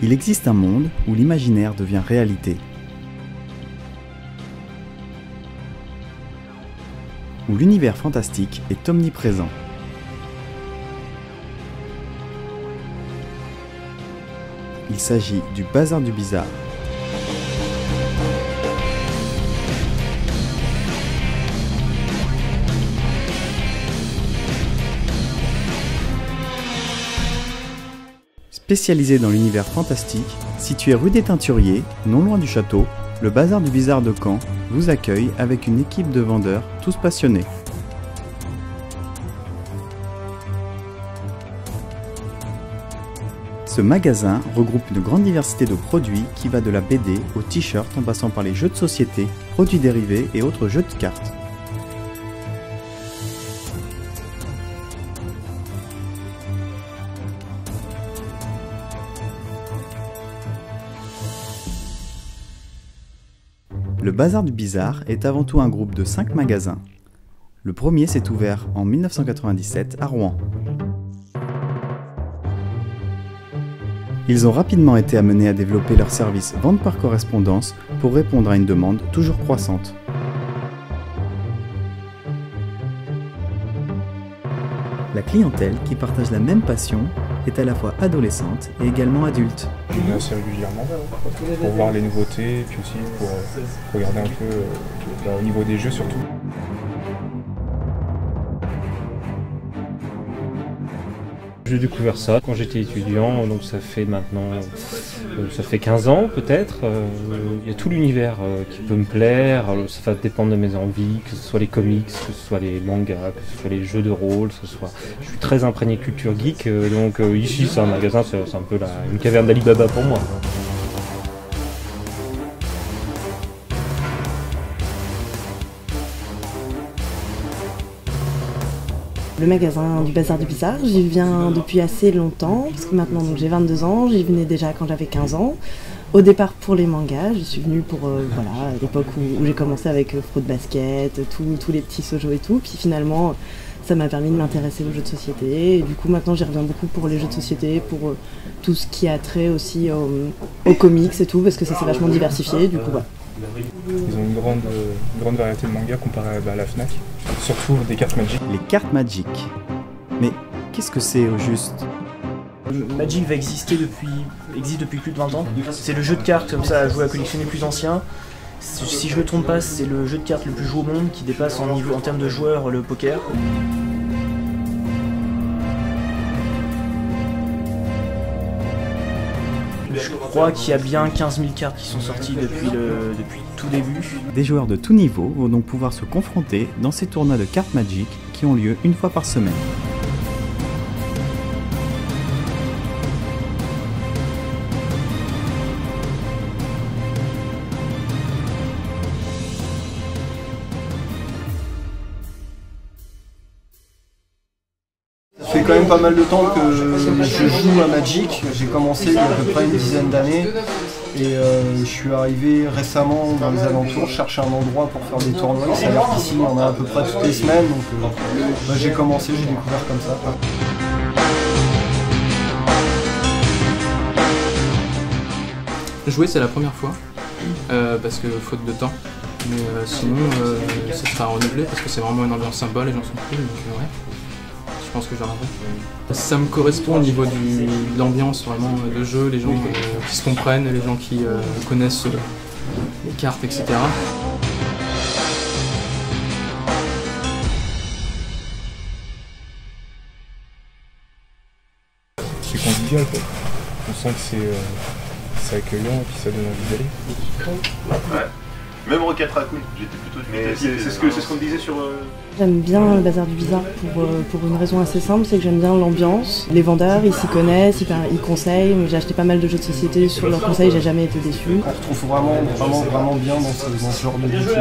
Il existe un monde où l'imaginaire devient réalité. Où l'univers fantastique est omniprésent. Il s'agit du Bazar du Bizarre. Spécialisé dans l'univers fantastique, situé rue des Teinturiers, non loin du château, le Bazar du Bizarre de Caen vous accueille avec une équipe de vendeurs tous passionnés. Ce magasin regroupe une grande diversité de produits qui va de la BD aux t-shirts en passant par les jeux de société, produits dérivés et autres jeux de cartes. Le Bazar du Bizarre est avant tout un groupe de 5 magasins. Le premier s'est ouvert en 1997 à Rouen. Ils ont rapidement été amenés à développer leur service vente par correspondance pour répondre à une demande toujours croissante. La clientèle qui partage la même passion est à la fois adolescente et également adulte. Je viens assez régulièrement pour voir les nouveautés et puis aussi pour regarder un peu au niveau des jeux surtout. J'ai découvert ça quand j'étais étudiant, donc ça fait maintenant ça fait 15 ans peut-être. Il y a tout l'univers qui peut me plaire, alors, ça va dépendre de mes envies, que ce soit les comics, que ce soit les mangas, que ce soit les jeux de rôle, je suis très imprégné de culture geek, donc ici c'est un magasin, c'est un peu une caverne d'Ali Baba pour moi. Le magasin du Bazar du Bizarre, j'y viens depuis assez longtemps, parce que maintenant j'ai 22 ans, j'y venais déjà quand j'avais 15 ans. Au départ pour les mangas, je suis venue pour à l'époque où j'ai commencé avec Fruit Basket, tous les petits sojo et tout, puis finalement ça m'a permis de m'intéresser aux jeux de société, et du coup maintenant j'y reviens beaucoup pour les jeux de société, pour tout ce qui a trait aussi aux comics et tout, parce que ça s'est vachement diversifié, du coup voilà. Ils ont une grande variété de mangas comparée à la Fnac, surtout des cartes Magic. Les cartes Magic. Mais qu'est-ce que c'est au juste ? Magic existe depuis plus de 20 ans. C'est le jeu de cartes comme ça à jouer à collectionner plus ancien. Si je ne me trompe pas, c'est le jeu de cartes le plus joué au monde qui dépasse en termes de joueurs le poker. Je crois qu'il y a bien 15 000 cartes qui sont sorties depuis tout début. Des joueurs de tout niveau vont donc pouvoir se confronter dans ces tournois de cartes Magic qui ont lieu une fois par semaine. Ça fait quand même pas mal de temps que je joue à Magic. J'ai commencé il y a à peu près une dizaine d'années et je suis arrivé récemment dans les alentours chercher un endroit pour faire des tournois. Il s'avère qu'ici on a à peu près toutes les semaines, donc j'ai commencé, j'ai découvert comme ça. Jouer c'est la première fois, parce que faute de temps, mais sinon ça sera renouvelé parce que c'est vraiment une ambiance sympa, les gens sont cool, donc ouais. Je pense que je reviendrai. Ça me correspond au niveau de l'ambiance vraiment de jeu, les gens qui se comprennent, les gens qui connaissent les cartes, etc. C'est convivial quoi. On sent que c'est accueillant et puis ça donne envie d'aller. Ouais. Même Rocket Raccoon, j'étais plutôt dubitatif. C'est ce qu'on disait sur... J'aime bien le Bazar du Bizarre pour une raison assez simple, c'est que j'aime bien l'ambiance. Les vendeurs, ils s'y connaissent, ils conseillent. J'ai acheté pas mal de jeux de société sur leurs conseils, j'ai jamais été déçu. On retrouve vraiment bien dans ce genre de jeu.